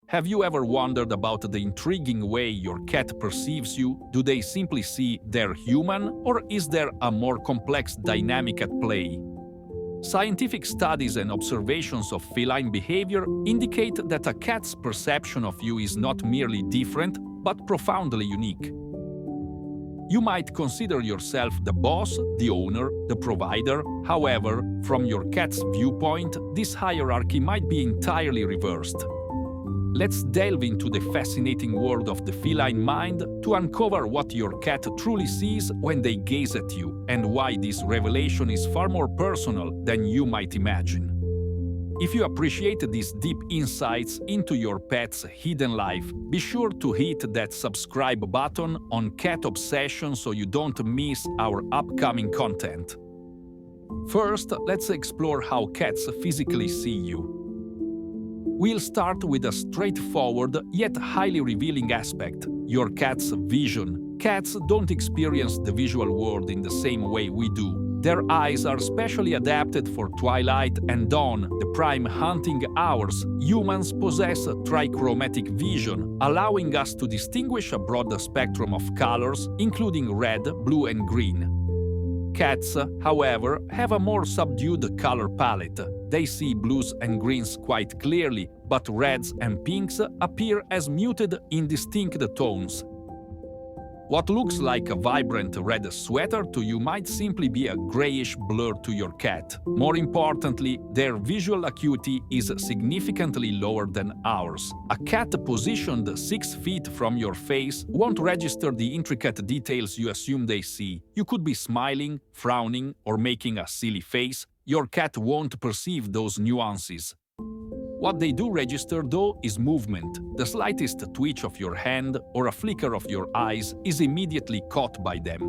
Have you ever wondered about the intriguing way your cat perceives you? Do they simply see they're human, or is there a more complex dynamic at play? Scientific studies and observations of feline behavior indicate that a cat's perception of you is not merely different, but profoundly unique. You might consider yourself the boss, the owner, the provider. However, from your cat's viewpoint, this hierarchy might be entirely reversed. Let's delve into the fascinating world of the feline mind to uncover what your cat truly sees when they gaze at you, and why this revelation is far more personal than you might imagine. If you appreciate these deep insights into your pet's hidden life, be sure to hit that subscribe button on Cat Obsession so you don't miss our upcoming content. First, let's explore how cats physically see you. We'll start with a straightforward yet highly revealing aspect: your cat's vision. Cats don't experience the visual world in the same way we do. Their eyes are specially adapted for twilight and dawn, the prime hunting hours. Humans possess trichromatic vision, allowing us to distinguish a broad spectrum of colors, including red, blue, and green. Cats, however, have a more subdued color palette. They see blues and greens quite clearly, but reds and pinks appear as muted, indistinct tones. What looks like a vibrant red sweater to you might simply be a grayish blur to your cat. More importantly, their visual acuity is significantly lower than ours. A cat positioned 6 feet from your face won't register the intricate details you assume they see. You could be smiling, frowning, or making a silly face. Your cat won't perceive those nuances. What they do register, though, is movement. The slightest twitch of your hand or a flicker of your eyes is immediately caught by them.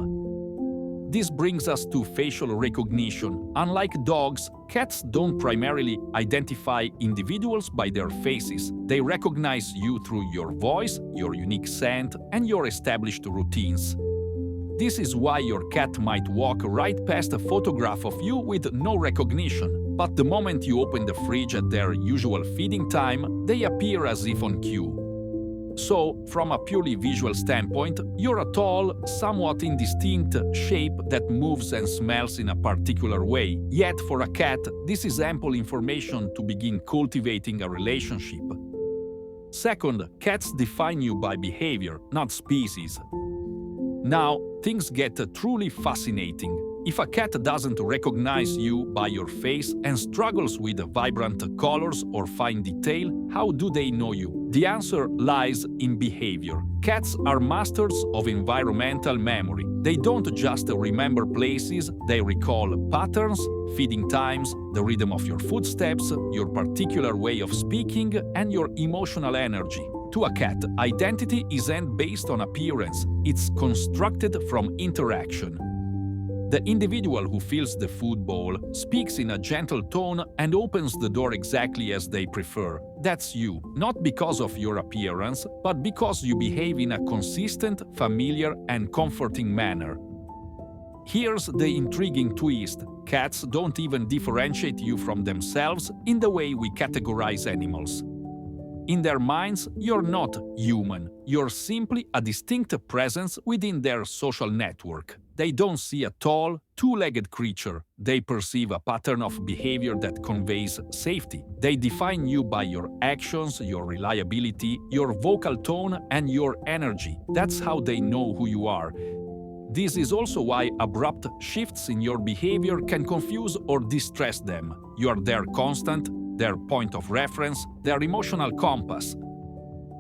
This brings us to facial recognition. Unlike dogs, cats don't primarily identify individuals by their faces. They recognize you through your voice, your unique scent, and your established routines. This is why your cat might walk right past a photograph of you with no recognition. But the moment you open the fridge at their usual feeding time, they appear as if on cue. So, from a purely visual standpoint, you're a tall, somewhat indistinct shape that moves and smells in a particular way. Yet, for a cat, this is ample information to begin cultivating a relationship. Second, cats define you by behavior, not species. Now, things get truly fascinating. If a cat doesn't recognize you by your face and struggles with vibrant colors or fine detail, how do they know you? The answer lies in behavior. Cats are masters of environmental memory. They don't just remember places, they recall patterns, feeding times, the rhythm of your footsteps, your particular way of speaking, and your emotional energy. To a cat, identity isn't based on appearance, it's constructed from interaction. The individual who fills the food bowl speaks in a gentle tone and opens the door exactly as they prefer. That's you, not because of your appearance, but because you behave in a consistent, familiar, and comforting manner. Here's the intriguing twist: cats don't even differentiate you from themselves in the way we categorize animals. In their minds, you're not human. You're simply a distinct presence within their social network. They don't see a tall, two-legged creature. They perceive a pattern of behavior that conveys safety. They define you by your actions, your reliability, your vocal tone, and your energy. That's how they know who you are. This is also why abrupt shifts in your behavior can confuse or distress them. You are their constant, their point of reference, their emotional compass.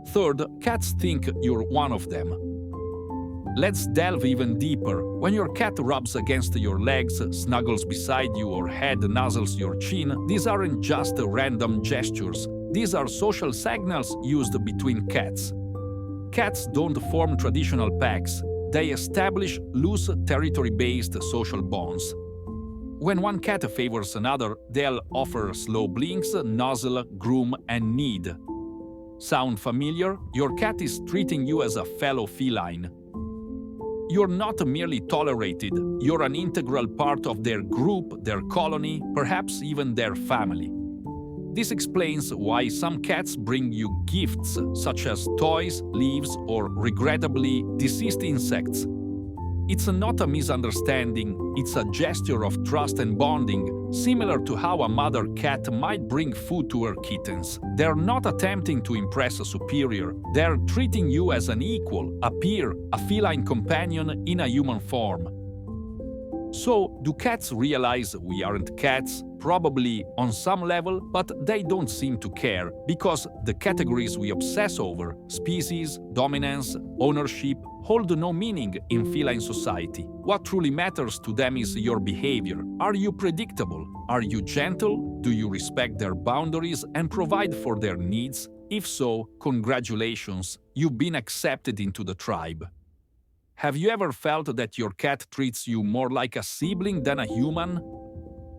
Third, cats think you're one of them. Let's delve even deeper. When your cat rubs against your legs, snuggles beside you, or head nuzzles your chin, these aren't just random gestures. These are social signals used between cats. Cats don't form traditional packs. They establish loose, territory-based social bonds. When one cat favors another, they'll offer slow blinks, nuzzle, groom, and knead. Sound familiar? Your cat is treating you as a fellow feline. You're not merely tolerated, you're an integral part of their group, their colony, perhaps even their family. This explains why some cats bring you gifts such as toys, leaves, or regrettably deceased insects. It's not a misunderstanding, it's a gesture of trust and bonding, similar to how a mother cat might bring food to her kittens. They're not attempting to impress a superior, they're treating you as an equal, a peer, a feline companion in a human form. So, do cats realize we aren't cats? Probably on some level, but they don't seem to care, because the categories we obsess over, species, dominance, ownership, hold no meaning in feline society. What truly matters to them is your behavior. Are you predictable? Are you gentle? Do you respect their boundaries and provide for their needs? If so, congratulations, you've been accepted into the tribe. Have you ever felt that your cat treats you more like a sibling than a human?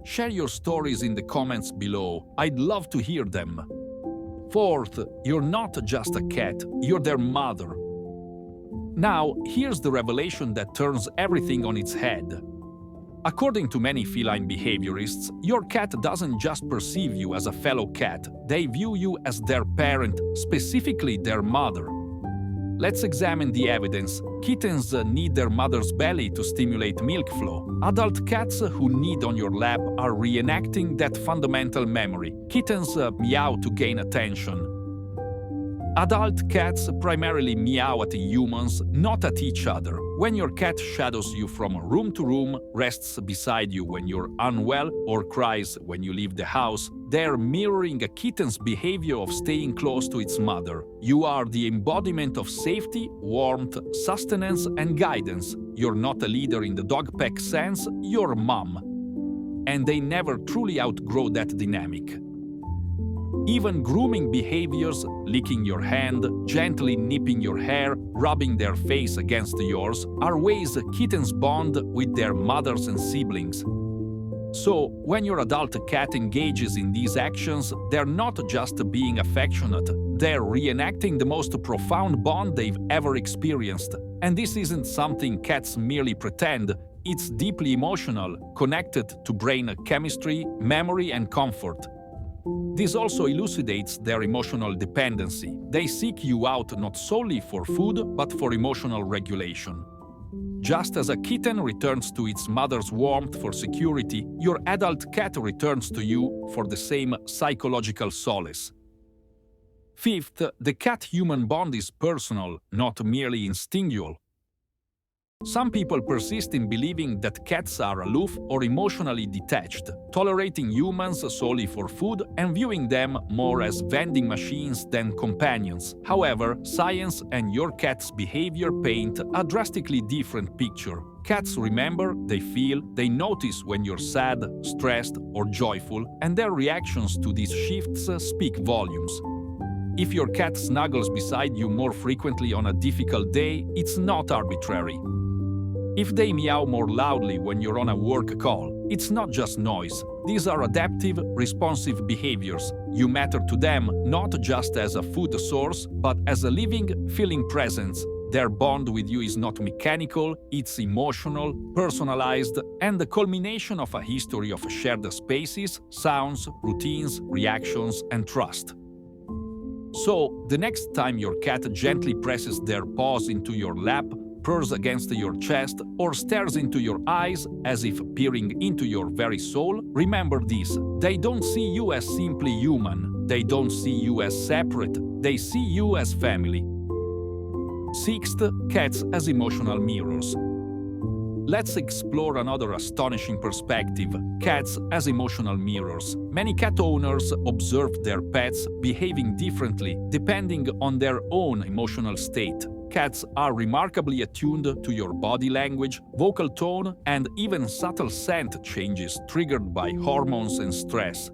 Share your stories in the comments below. I'd love to hear them. Fourth, you're not just a cat, you're their mother. Now, here's the revelation that turns everything on its head. According to many feline behaviorists, your cat doesn't just perceive you as a fellow cat, they view you as their parent, specifically their mother. Let's examine the evidence. Kittens need their mother's belly to stimulate milk flow. Adult cats who need on your lap are reenacting that fundamental memory. Kittens meow to gain attention. Adult cats primarily meow at humans, not at each other. When your cat shadows you from room to room, rests beside you when you're unwell, or cries when you leave the house, they're mirroring a kitten's behavior of staying close to its mother. You are the embodiment of safety, warmth, sustenance, and guidance. You're not a leader in the dog peck sense, you're mom. And they never truly outgrow that dynamic. Even grooming behaviors, licking your hand, gently nipping your hair, rubbing their face against yours, are ways kittens bond with their mothers and siblings. So, when your adult cat engages in these actions, they're not just being affectionate, they're reenacting the most profound bond they've ever experienced. And this isn't something cats merely pretend, it's deeply emotional, connected to brain chemistry, memory, and comfort. This also elucidates their emotional dependency. They seek you out not solely for food, but for emotional regulation. Just as a kitten returns to its mother's warmth for security, your adult cat returns to you for the same psychological solace. Fifth, the cat-human bond is personal, not merely instinctual. Some people persist in believing that cats are aloof or emotionally detached, tolerating humans solely for food and viewing them more as vending machines than companions. However, science and your cat's behavior paint a drastically different picture. Cats remember, they feel, they notice when you're sad, stressed, or joyful, and their reactions to these shifts speak volumes. If your cat snuggles beside you more frequently on a difficult day, it's not arbitrary. If they meow more loudly when you're on a work call, it's not just noise. These are adaptive, responsive behaviors. You matter to them not just as a food source, but as a living, feeling presence. Their bond with you is not mechanical, it's emotional, personalized, and the culmination of a history of shared spaces, sounds, routines, reactions, and trust. So, the next time your cat gently presses their paws into your lap, purrs against your chest, or stares into your eyes as if peering into your very soul, remember this: they don't see you as simply human, they don't see you as separate, they see you as family. Sixth, cats as emotional mirrors. Let's explore another astonishing perspective: cats as emotional mirrors. Many cat owners observe their pets behaving differently depending on their own emotional state. Cats are remarkably attuned to your body language, vocal tone, and even subtle scent changes triggered by hormones and stress.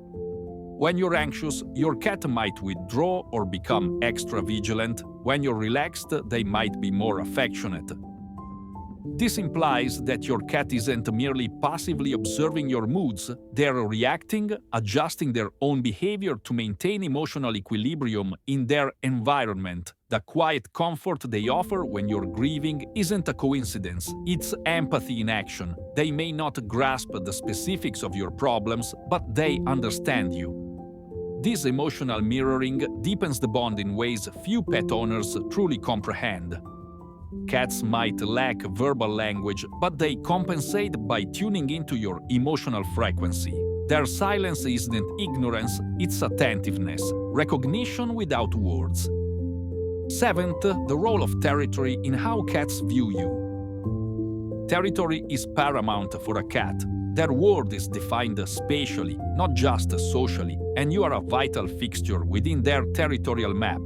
When you're anxious, your cat might withdraw or become extra vigilant. When you're relaxed, they might be more affectionate. This implies that your cat isn't merely passively observing your moods, they're reacting, adjusting their own behavior to maintain emotional equilibrium in their environment. The quiet comfort they offer when you're grieving isn't a coincidence, it's empathy in action. They may not grasp the specifics of your problems, but they understand you. This emotional mirroring deepens the bond in ways few pet owners truly comprehend. Cats might lack verbal language, but they compensate by tuning into your emotional frequency. Their silence isn't ignorance, it's attentiveness, recognition without words. Seventh, the role of territory in how cats view you. Territory is paramount for a cat. Their world is defined spatially, not just socially, and you are a vital fixture within their territorial map.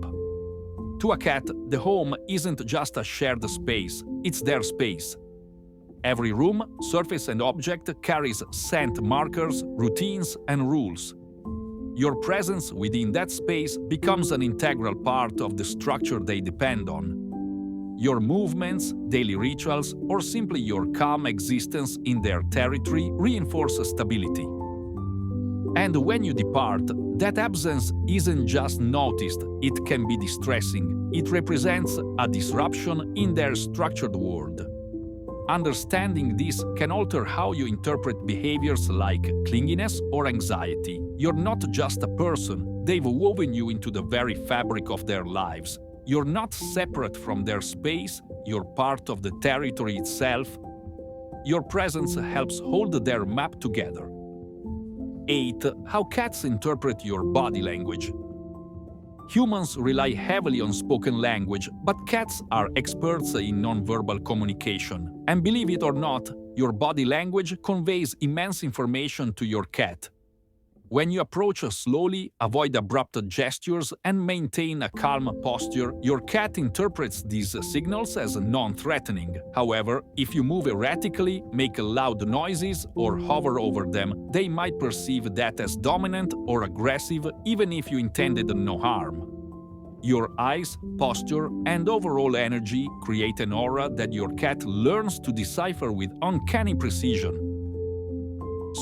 To a cat, the home isn't just a shared space, it's their space. Every room, surface and object carries scent markers, routines, and rules. Your presence within that space becomes an integral part of the structure they depend on. Your movements, daily rituals, or simply your calm existence in their territory reinforce stability. And when you depart, that absence isn't just noticed, it can be distressing. It represents a disruption in their structured world. Understanding this can alter how you interpret behaviors like clinginess or anxiety. You're not just a person, they've woven you into the very fabric of their lives. You're not separate from their space, you're part of the territory itself. Your presence helps hold their map together. 8. How cats interpret your body language. Humans rely heavily on spoken language, but cats are experts in nonverbal communication. And believe it or not, your body language conveys immense information to your cat. When you approach slowly, avoid abrupt gestures, and maintain a calm posture, your cat interprets these signals as non-threatening. However, if you move erratically, make loud noises, or hover over them, they might perceive that as dominant or aggressive, even if you intended no harm. Your eyes, posture, and overall energy create an aura that your cat learns to decipher with uncanny precision.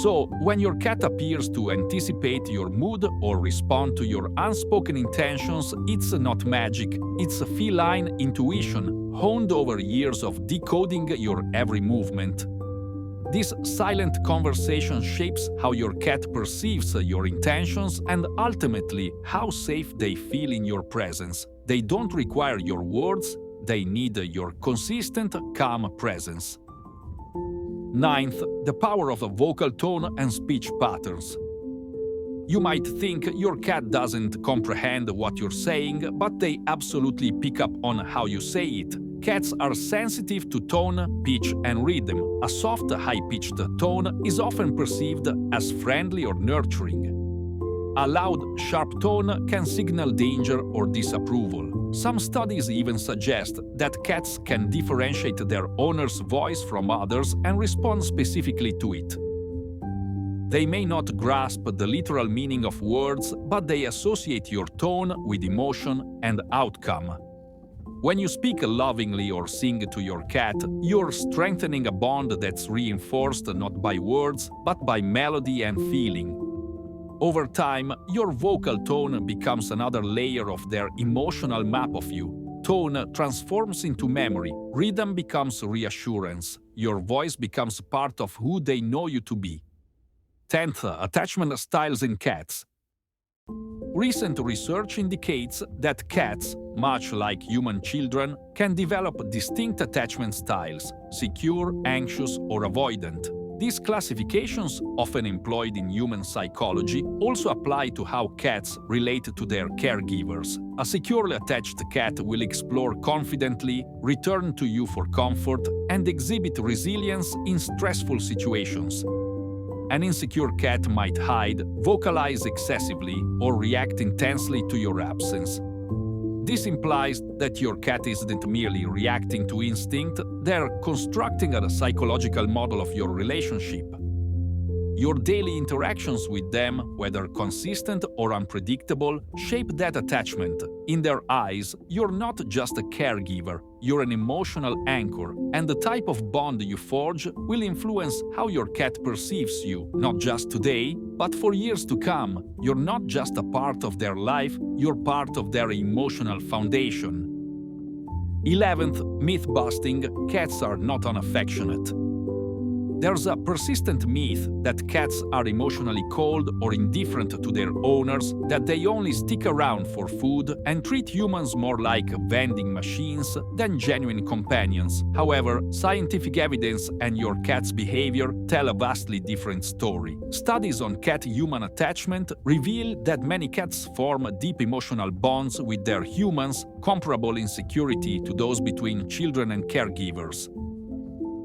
So, when your cat appears to anticipate your mood or respond to your unspoken intentions, it's not magic, it's a feline intuition honed over years of decoding your every movement. This silent conversation shapes how your cat perceives your intentions and ultimately how safe they feel in your presence. They don't require your words, they need your consistent, calm presence. 9th, the power of a vocal tone and speech patterns. You might think your cat doesn't comprehend what you're saying, but they absolutely pick up on how you say it. Cats are sensitive to tone, pitch, and rhythm. A soft, high-pitched tone is often perceived as friendly or nurturing. A loud, sharp tone can signal danger or disapproval. Some studies even suggest that cats can differentiate their owner's voice from others and respond specifically to it. They may not grasp the literal meaning of words, but they associate your tone with emotion and outcome. When you speak lovingly or sing to your cat, you're strengthening a bond that's reinforced not by words, but by melody and feeling. Over time, your vocal tone becomes another layer of their emotional map of you. Tone transforms into memory, rhythm becomes reassurance, your voice becomes part of who they know you to be. 10th, attachment styles in cats. Recent research indicates that cats, much like human children, can develop distinct attachment styles: secure, anxious, or avoidant. These classifications, often employed in human psychology, also apply to how cats relate to their caregivers. A securely attached cat will explore confidently, return to you for comfort, and exhibit resilience in stressful situations. An insecure cat might hide, vocalize excessively, or react intensely to your absence. This implies that your cat isn't merely reacting to instinct, they're constructing a psychological model of your relationship. Your daily interactions with them, whether consistent or unpredictable, shape that attachment. In their eyes, you're not just a caregiver, you're an emotional anchor, and the type of bond you forge will influence how your cat perceives you, not just today, but for years to come. You're not just a part of their life, you're part of their emotional foundation. 11th, myth-busting: cats are not unaffectionate. There's a persistent myth that cats are emotionally cold or indifferent to their owners, that they only stick around for food and treat humans more like vending machines than genuine companions. However, scientific evidence and your cat's behavior tell a vastly different story. Studies on cat-human attachment reveal that many cats form deep emotional bonds with their humans, comparable in security to those between children and caregivers.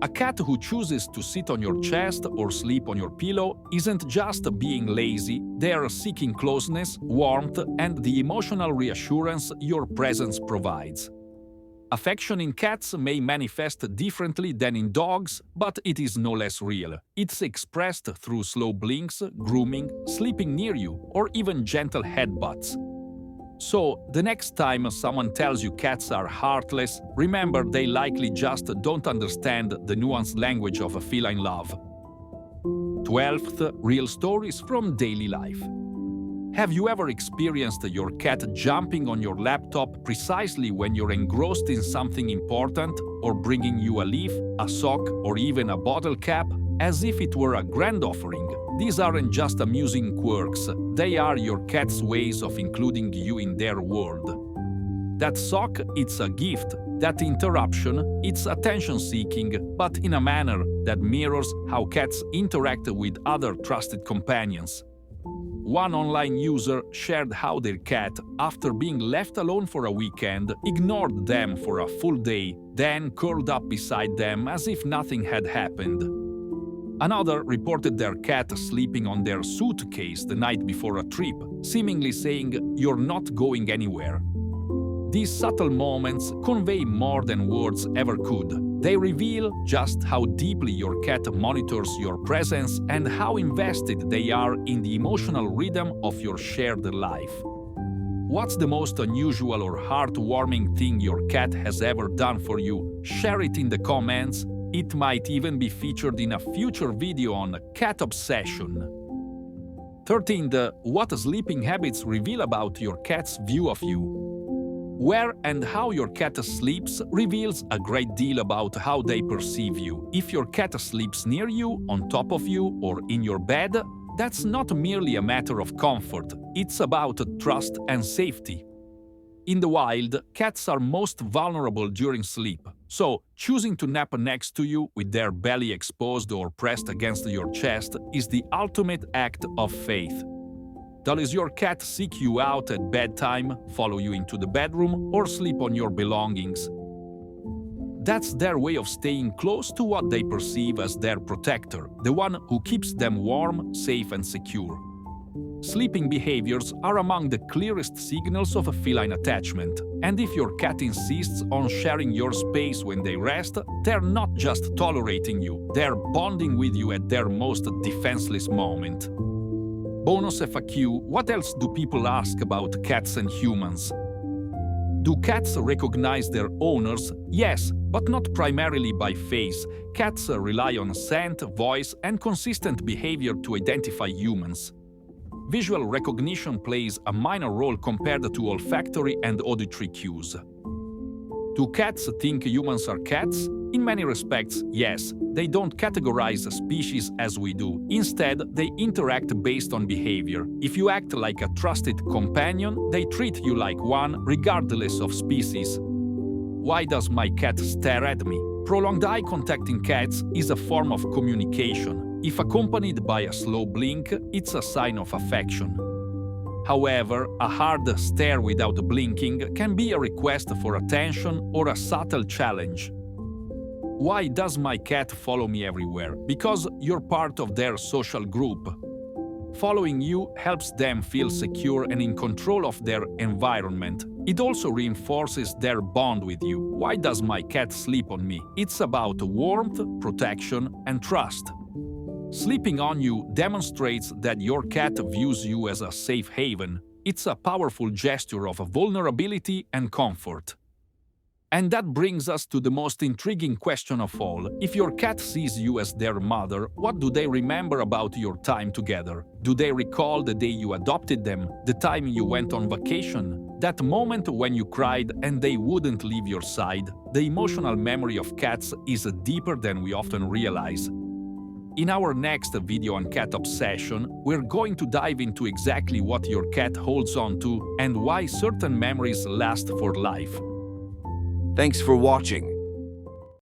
A cat who chooses to sit on your chest or sleep on your pillow isn't just being lazy, they are seeking closeness, warmth, and the emotional reassurance your presence provides. Affection in cats may manifest differently than in dogs, but it is no less real. It's expressed through slow blinks, grooming, sleeping near you, or even gentle headbutts. So, the next time someone tells you cats are heartless, remember they likely just don't understand the nuanced language of feline love. 12th, real stories from daily life. Have you ever experienced your cat jumping on your laptop precisely when you're engrossed in something important, or bringing you a leaf, a sock, or even a bottle cap, as if it were a grand offering? These aren't just amusing quirks, they are your cat's ways of including you in their world. That sock, it's a gift. That interruption, it's attention-seeking, but in a manner that mirrors how cats interact with other trusted companions. One online user shared how their cat, after being left alone for a weekend, ignored them for a full day, then curled up beside them as if nothing had happened. Another reported their cat sleeping on their suitcase the night before a trip, seemingly saying, "You're not going anywhere." These subtle moments convey more than words ever could. They reveal just how deeply your cat monitors your presence and how invested they are in the emotional rhythm of your shared life. What's the most unusual or heartwarming thing your cat has ever done for you? Share it in the comments. It might even be featured in a future video on cat obsession. 13. What sleeping habits reveal about your cat's view of you. Where and how your cat sleeps reveals a great deal about how they perceive you. If your cat sleeps near you, on top of you, or in your bed, that's not merely a matter of comfort, it's about trust and safety. In the wild, cats are most vulnerable during sleep, so choosing to nap next to you with their belly exposed or pressed against your chest is the ultimate act of faith. Does your cat seek you out at bedtime, follow you into the bedroom, or sleep on your belongings? That's their way of staying close to what they perceive as their protector, the one who keeps them warm, safe, and secure. Sleeping behaviors are among the clearest signals of a feline attachment, and if your cat insists on sharing your space when they rest, they're not just tolerating you, they're bonding with you at their most defenseless moment. Bonus FAQ: what else do people ask about cats and humans? Do cats recognize their owners? Yes, but not primarily by face. Cats rely on scent, voice, and consistent behavior to identify humans. Visual recognition plays a minor role compared to olfactory and auditory cues. Do cats think humans are cats? In many respects, yes. They don't categorize species as we do. Instead, they interact based on behavior. If you act like a trusted companion, they treat you like one, regardless of species. Why does my cat stare at me? Prolonged eye contact in cats is a form of communication. If accompanied by a slow blink, it's a sign of affection. However, a hard stare without blinking can be a request for attention or a subtle challenge. Why does my cat follow me everywhere? Because you're part of their social group. Following you helps them feel secure and in control of their environment. It also reinforces their bond with you. Why does my cat sleep on me? It's about warmth, protection, and trust. Sleeping on you demonstrates that your cat views you as a safe haven. It's a powerful gesture of vulnerability and comfort. And that brings us to the most intriguing question of all. If your cat sees you as their mother, what do they remember about your time together? Do they recall the day you adopted them, the time you went on vacation, that moment when you cried and they wouldn't leave your side? The emotional memory of cats is deeper than we often realize. In our next video on cat obsession, we're going to dive into exactly what your cat holds on to and why certain memories last for life. Thanks for watching.